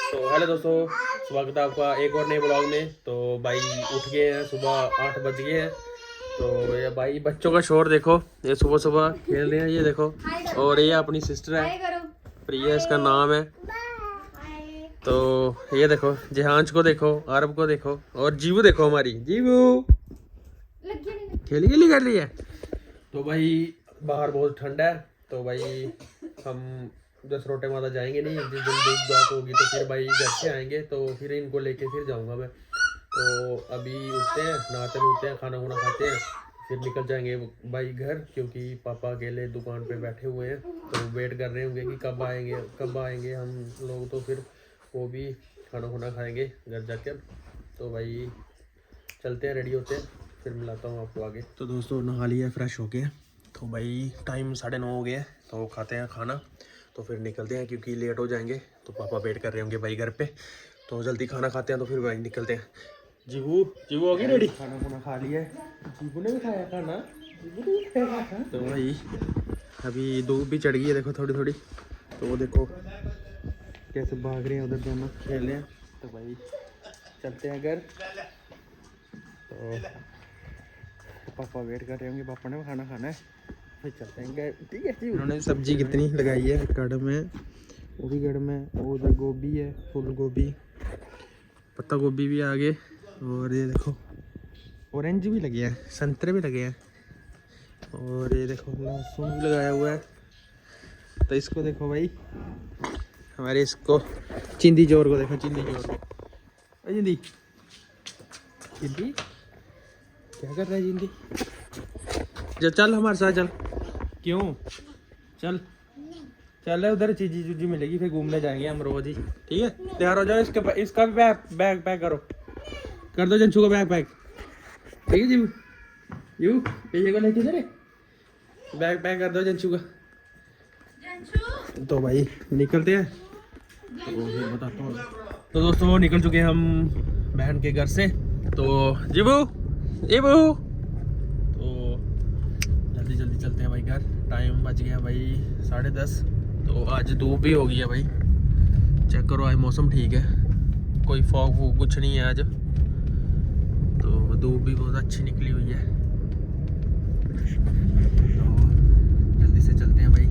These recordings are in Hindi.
तो हेलो दोस्तों, स्वागत है आपका एक और नए ब्लॉग में। तो भाई उठ गए हैं, सुबह 8 बज गए हैं। तो ये भाई बच्चों का शोर देखो, ये सुबह सुबह खेल रहे हैं, ये देखो। और ये अपनी सिस्टर है, प्रिया इसका नाम है। तो ये देखो, जिहांश को देखो, आरब को देखो, और जीवू देखो, हमारी जीवू खेली खेली कर रही है। तो भाई बाहर बहुत ठंडा है, तो भाई हम जसरोटे माता जाएंगे नहीं। जिस दिन धूप बात होगी तो फिर भाई घर से आएंगे, तो फिर इनको लेके फिर जाऊंगा मैं। तो अभी उठते हैं, नहाते नुहते हैं, खाना खुना खाते हैं, फिर निकल जाएंगे भाई घर, क्योंकि पापा अकेले दुकान पे बैठे हुए हैं। तो वेट कर रहे होंगे कि कब आएंगे हम लोग। तो फिर वो भी खाना खुना खाएंगे घर जाकर। तो भाई चलते हैं, रेडी होते हैं, फिर मिलाता हूँ आपको आगे। तो दोस्तों नहा लिया, फ्रेश हो गए। तो भाई टाइम 9:30 हो गया, तो खाते हैं खाना, तो फिर निकलते हैं, क्योंकि लेट हो जाएंगे। तो पापा वेट कर रहे होंगे भाई घर पे, तो जल्दी खाना खाते हैं, तो फिर भाई निकलते हैं। जीवू जीवू होगी रेडी? खाना खुना खा लिया है, जीवू ने भी खाया खाना, जीवू ने भी खाया था। तो भाई अभी धूप भी चढ़ गई है, देखो थोड़ी थोड़ी। तो वो देखो कैसे भाग रहे हैं, उधर दोनों खेल रहे हैं। तो भाई चलते हैं घर। तो पापा वेट कर रहे होंगे, पापा ने खाना खाना है, फिर चलते हैं घर। ठीक है जी। उन्होंने सब्जी कितनी लगाई है, कड़म है, वो भी कड़म है, वो उधर गोभी है, फूल गोभी, पत्ता गोभी भी आगे, और ये देखो ऑरेंज भी लगे हैं, संतरे भी लगे हैं, और ये देखो लहसुन भी लगाया हुआ है। तो इसको देखो भाई, हमारे इसको चिंदी जोर को देखो, चिंदी जोर को। चिंदी चिंदी क्या कर रहा है चिंदी? जो चल हमारे साथ चल। क्यों? चल चल रहे उधर चीजी चूजी मिलेगी, फिर घूमने जाएंगे हम रोज ही। ठीक है, तैयार हो जाओ। इसका भी बैग पैक करो, कर दो जंशु का बैग पैक। ठीक है जी, यू पेजे को लेके चले, बैग पैक कर दो जंशु का। तो भाई निकलते हैं, तो फिर बताता हूँ। तो दोस्तों निकल चुके हैं हम बहन के घर से। तो जीबू जीबू, तो जल्दी जल्दी चलते हैं भाई घर। टाइम बच गया भाई 10:30। तो आज धूप भी हो गई है भाई, चेक करो, आज मौसम ठीक है, कोई फॉग वूग कुछ नहीं है आज। तो धूप भी बहुत अच्छी निकली हुई है। तो जल्दी से चलते हैं भाई,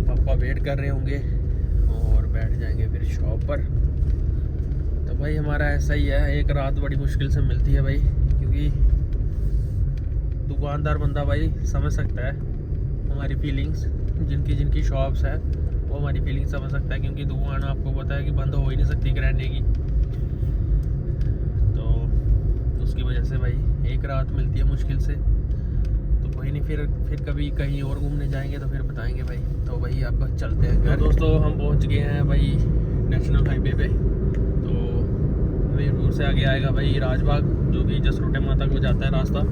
पापा वेट कर रहे होंगे, और बैठ जाएंगे फिर शॉप पर। तो भाई हमारा ऐसा ही है, एक रात बड़ी मुश्किल से मिलती है भाई, क्योंकि दुकानदार बंदा भाई समझ सकता है हमारी फीलिंग्स। जिनकी शॉप्स है वो हमारी फीलिंग समझ सकता है, क्योंकि दुकान आपको पता है कि बंद हो ही नहीं सकती किराने की। तो उसकी वजह से भाई एक रात मिलती है मुश्किल से। तो कोई नहीं, फिर कभी कहीं और घूमने जाएंगे तो फिर बताएंगे भाई। तो भाई अब चलते हैं घर। दोस्तों हम पहुंच गए हैं भाई नेशनल हाईवे पे। तो वीरपुर से आगे आएगा भाई राजबाग, जो कि जसरोटे माता को जाता है रास्ता।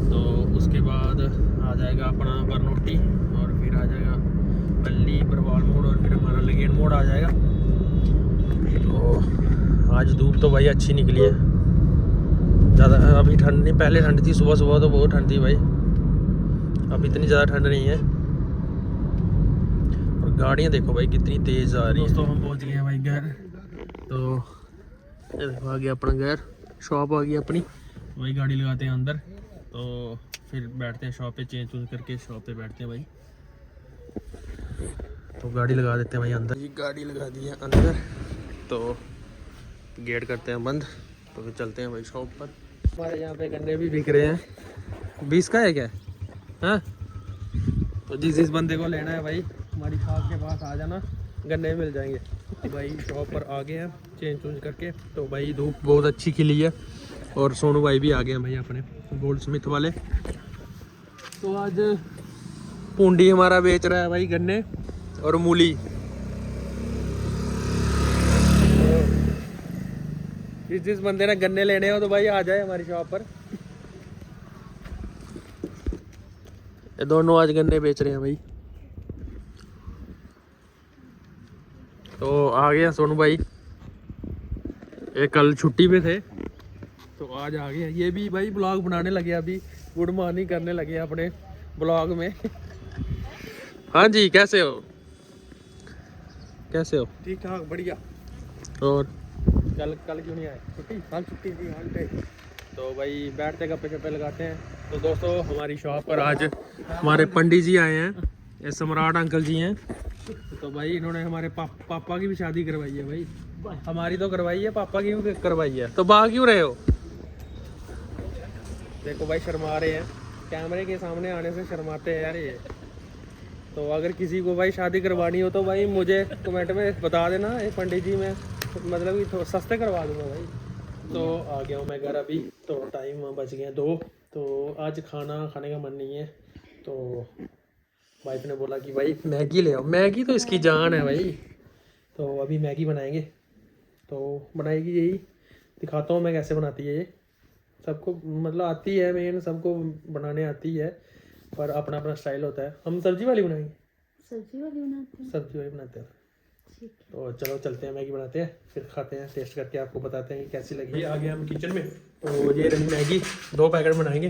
तो उसके बाद आ जाएगा अपना बरनोटी, और फिर आ जाएगा पल्ली बरवाल मोड़, और फिर हमारा लगेन मोड़ आ जाएगा। तो आज धूप तो भाई अच्छी निकली है, ज़्यादा अभी ठंड नहीं, पहले ठंड थी, सुबह सुबह तो बहुत ठंड थी भाई, अब इतनी ज़्यादा ठंड नहीं है। और गाड़ियाँ देखो भाई कितनी तेज़ आ रही है। दोस्तों हम पहुँच गए हैं भाई घर। तो ये देखो आ गया अपना घर, शॉप आ गई अपनी। वही गाड़ी लगाते हैं अंदर, तो फिर बैठते हैं शॉप पे, चेंज करके शॉप पे बैठते हैं भाई। तो गाड़ी लगा देते हैं भाई अंदर, ये गाड़ी लगा दी है अंदर। तो गेट करते हैं बंद, तो फिर चलते हैं भाई शॉप पर। हमारे यहाँ पे गन्ने भी बिक रहे हैं। 20 का है क्या? हाँ, तो जिस बंदे को लेना है भाई हमारी शॉप के पास आ जाना, गन्ने मिल जाएंगे। तो भाई शॉप पर आ गए हैं चेंज करके। तो भाई धूप बहुत अच्छी खिली है, और सोनू भाई भी आ गए हैं भाई अपने गोल्ड स्मिथ वाले। तो आज पूंडी हमारा बेच रहा है भाई गन्ने और मूली। जिस बंदे ने गन्ने लेने हो तो भाई आ जाए हमारी शॉप पर। ये दोनों आज गन्ने बेच रहे हैं भाई। तो आ गया सोनू भाई, ये कल छुट्टी पे थे, तो आज आ गए। ये भी भाई ब्लॉग बनाने लगे, अभी गुड मॉर्निंग करने लगे अपने ब्लॉग में। हाँ जी, कैसे हो? कैसे हो? ठीक ठाक बढ़िया। और कल क्यों नहीं आए? छुट्टी? कल छुट्टी थी हॉलीडे। तो भाई बैठते गप्पे शप्पे लगाते हैं। तो दोस्तों हमारी शॉप पर आज हमारे पंडित जी आए हैं, ये सम्राट अंकल जी हैं। तो भाई इन्होंने हमारे पापा की भी शादी करवाई है भाई। हमारी तो करवाई है, पापा की भी करवाई है। तो भाग क्यों रहे हो? देखो भाई शर्मा रहे हैं, कैमरे के सामने आने से शर्माते हैं यार ये। तो अगर किसी को भाई शादी करवानी हो तो भाई मुझे कमेंट में बता देना, ये पंडित जी मैं मतलब कि थोड़ा सस्ते करवा दूंगा भाई। तो आ गया हूँ मैं घर अभी, तो टाइम बच गया 2। तो आज खाना खाने का मन नहीं है, तो वाइफ ने बोला कि भाई मैगी ले आओ। मैगी तो इसकी जान है भाई। तो अभी मैगी बनाएंगे, तो बनाएगी यही, दिखाता हूँ मैं कैसे बनाती है ये। सबको मतलब आती है, मेन सबको बनाने आती है, पर अपना अपना स्टाइल होता है। हम सब्जी वाली बनाएंगे, सब्जी वाली बनाते हैं। सब्जी वाली बनाते हैं। ठीक है। तो चलो चलते हैं, मैगी बनाते हैं, फिर खाते हैं, टेस्ट करके आपको बताते हैं कि कैसी लगी। ये आ गए हम किचन में। तो ये रही मैगी, 2 पैकेट बनाएंगे।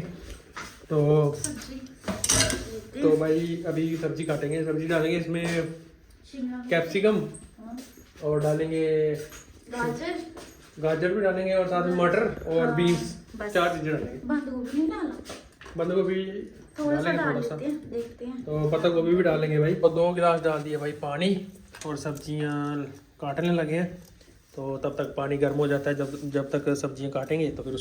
तो भाई अभी सब्जी काटेंगे, सब्जी डालेंगे इसमें कैप्सिकम और डालेंगे गाजर भी डालेंगे, और साथ में मटर और बीन्स, 4 चीजें डालेंगे। बंद गोभी नहीं डाला, बंद गोभी थोड़ा सा डालेंगे, डाल थोड़ा सा। लेते हैं, देखते हैं। तो पत्ता गोभी भी डालेंगे भाई। और 2 गिलास डाल दिए भाई पानी, और सब्जियां काटने लगे हैं। तो तब तक पानी गर्म हो जाता है, जब तक सब्जियां काटेंगे तो फिर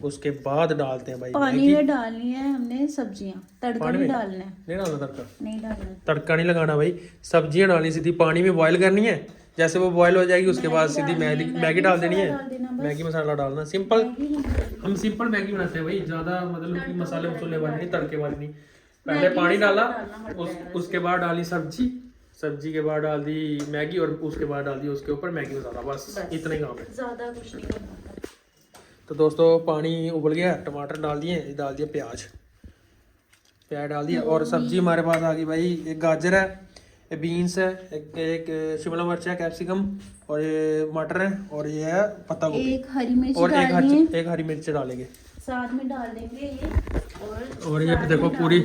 उसके बाद डालते हैं भाई पानी में डालनी है हमने सब्जियां, तड़का नहीं डालना है। नहीं डालना तड़का, नहीं डालना, तड़का नहीं लगाना भाई। सब्जियां डालनी सीधी पानी में बॉईल करनी है। जैसे वो बॉईल हो जाएगी उसके बाद सीधी मैगी डाल देनी है। मैगी मसाला डालना, सिंपल। हम सिंपल मैगी बनाते हैं भाई, ज़्यादा मतलब कि मसाले मसूले वाली नहीं, तड़के वाली नहीं। पहले पानी डाला, उसके बाद डाली सब्जी के बाद डाल दी मैगी, और उसके बाद डाल दी उसके ऊपर मैगी मसाला। बस इतना ही काम है, ज्यादा कुछ नहीं करना। तो दोस्तों पानी उबल गया, टमाटर डाल दिए, डाल दिया प्याज डाल दिया। और सब्जी हमारे पास आ गई भाई। एक गाजर है, एक बीन्स है, एक शिमला मिर्च है, कैप्सिकम, और ये मटर है, और ये है पत्ता गोभी, एक हरी मिर्च और डालनी है, एक हरी मिर्च डालेंगे साथ में डाल देंगे ये। और ये देखो पूरी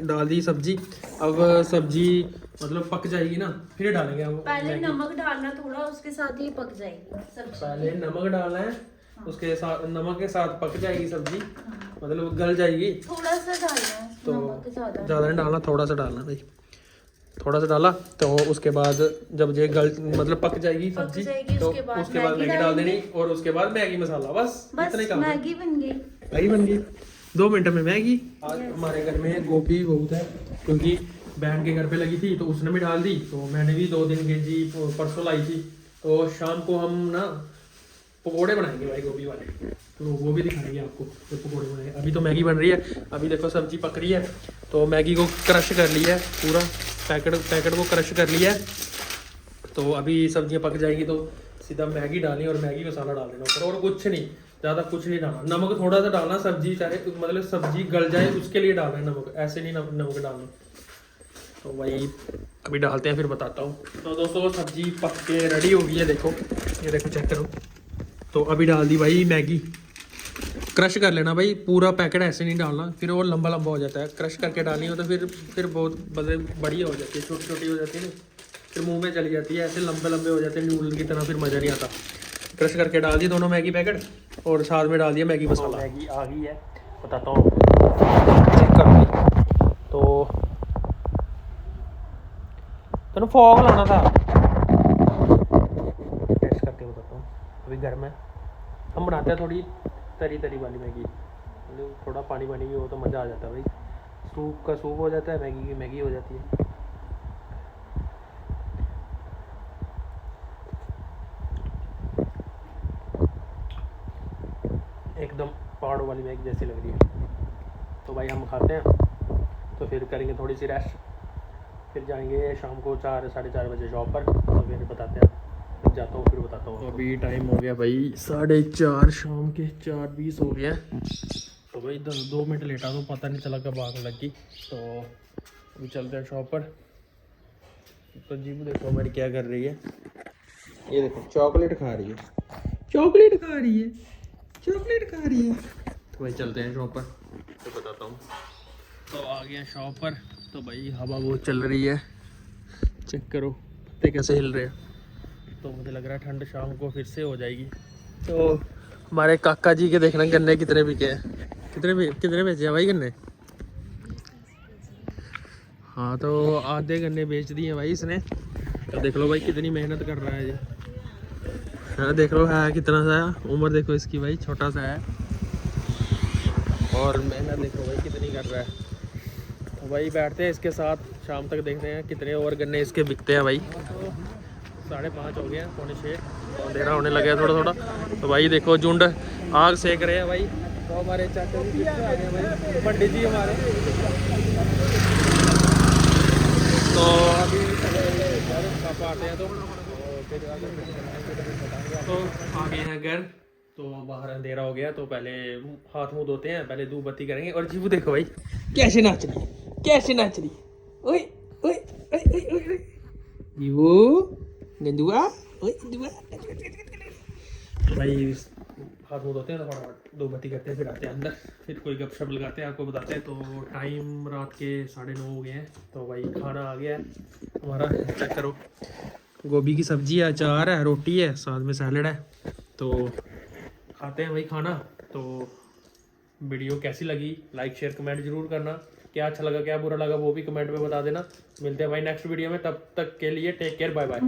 डाल दी सब्जी। अब सब्जी मतलब पक जाएगी ना, फिर डालेंगे हम पहले नमक डालना थोड़ा, उसके साथ ही पक जाएगी सब्जी। पहले नमक डालना है, उसके साथ नमक के साथ पक जाएगी सब्जी, मतलब गल जाएगी। थोड़ा सा डालना है, तो नमक ज़्यादा नहीं डालना, थोड़ा सा डालना भाई। थोड़ा सा डाला, तो उसके बाद जब ये मतलब पक जाएगी सब्जी, तो उसके बाद मैगी डाल देनी, और उसके बाद मैगी मसाला। बस इतना ही काम है। मैगी बन गई। मैगी बन गई 2 मिनट में मैगी। आज हमारे घर में गोभी बहुत है, क्योंकि बहन के घर पे लगी थी तो उसने भी डाल दी। तो मैंने भी 2 दिन के जी परसों लाई थी। तो शाम को हम ना पकोड़े बनाएंगे भाई गोभी वाले, तो वो भी दिखाएंगे आपको जो पकोड़े बनाएंगे। अभी तो मैगी बन रही है, अभी देखो सब्जी पक रही है। तो मैगी को क्रश कर लिया है, पूरा पैकेट को क्रश कर लिया है। तो अभी सब्जियां पक जाएगी तो सीधा मैगी डालनी, और मैगी मसाला डाल देना ऊपर, और कुछ नहीं, ज़्यादा कुछ नहीं डालना। नमक थोड़ा सा डालना, सब्जी चाहे मतलब सब्जी गल जाए उसके लिए डालना है नमक, ऐसे नहीं नमक डालना। तो वही अभी डालते हैं, फिर बताता हूँ। तो दोस्तों सब्जी पक के रेडी हो गई है, देखो ये देखो, चेक करो। तो अभी डाल दी भाई मैगी, क्रश कर लेना भाई, पूरा पैकेट ऐसे नहीं डालना, फिर वो लंबा लंबा हो जाता है। क्रश करके डालनी हो तो फिर बहुत बड़ी हो जाती है, छोटी छोटी हो जाती है ना, फिर मुंह में चली जाती है। ऐसे लंबे लंबे हो जाते हैं नूडल की तरह, फिर मज़ा नहीं आता। क्रश करके डाल दी दोनों मैगी पैकेट, और साथ में डाल दिया मैगी मसाला। मैगी आ गई है, बताता हूँ, चेक करो भाई। तो तेन फॉग लाना था, टेस्ट करके बताता हूँ। अभी घर में हम बनाते हैं थोड़ी तरी तरी वाली मैगी, मतलब थोड़ा पानी पानी भी हो तो मज़ा आ जाता है भाई। सूप का सूप हो जाता है, मैगी की मैगी हो जाती है। एकदम पहाड़ों वाली मैगी जैसी लग रही है। तो भाई हम खाते हैं, तो फिर करेंगे थोड़ी सी रेस्ट, फिर जाएंगे शाम को 4 साढ़े 4 बजे शॉप पर। तो फिर बताते हैं, फिर जाता हूँ, फिर बताता हूँ। अभी टाइम हो गया भाई 4:30, शाम के 4:20 हो गया। तो भाई 2 मिनट लेटा तो पता नहीं चला कब आग लगी। तो अभी चलते हैं शॉप पर। तो जीबू देखो हमारी क्या कर रही है, ये देखो चॉकलेट खा रही है, चॉकलेट खा रही है, चॉकलेट खा रही है। तो भाई चलते हैं शॉप पर, तो बताता हूँ। तो आ गया शॉप पर। तो भाई हवा बहुत चल रही है, चेक करो, पत्ते कैसे हिल रहे हैं। तो मुझे लग रहा है ठंड शाम को फिर से हो जाएगी। तो हमारे काका जी के देखना गन्ने कितने बिके हैं, कितने बेचे हैं भाई गन्ने। हाँ तो आधे गन्ने बेच दिए भाई इसने। तो देख लो भाई कितनी मेहनत कर रहा है ये। हाँ देख लो है कितना सा, उम्र देखो इसकी भाई, छोटा सा है और मेहनत देखो भाई कितनी कर रहा है। तो भाई बैठते हैं इसके साथ, शाम तक देखते हैं कितने और गन्ने इसके बिकते हैं भाई। तो 5:30 हो गए हैं, 5:45, तो अंधेरा होने लगे थोड़ा थोड़ा। तो भाई देखो झुंड आग सेक रहे हैं भाई। तो हमारे चाचा जी पीछे आ गए भाई, पंडित जी हमारे। तो अभी पापा आते हैं तो फिर तो आ गए हैं घर। तो बाहर अंधेरा हो गया, तो पहले हाथ मुंह धोते हैं, पहले धूप बत्ती करेंगे। और जीवू देखो भाई कैसे नाच रही, कैसे नाच रही। ओए ओए ओए ओए ओए जीवू गंदुआ, ओए गंदुआ। भाई हाथ मुंह धोते हैं तो फटाफट धूप बत्ती करते हैं, फिर आते हैं अंदर, फिर कोई गपशप लगाते हैं, आपको बताते हैं। तो टाइम रात के 9:30 हो गए हैं। तो भाई खाना आ गया है हमारा, चेक करो। गोभी की सब्जी है, अचार है, रोटी है, साथ में सैलड है। तो खाते हैं भाई खाना। तो वीडियो कैसी लगी लाइक शेयर कमेंट जरूर करना। क्या अच्छा लगा क्या बुरा लगा वो भी कमेंट में बता देना। मिलते हैं भाई नेक्स्ट वीडियो में, तब तक के लिए टेक केयर, बाय बाय।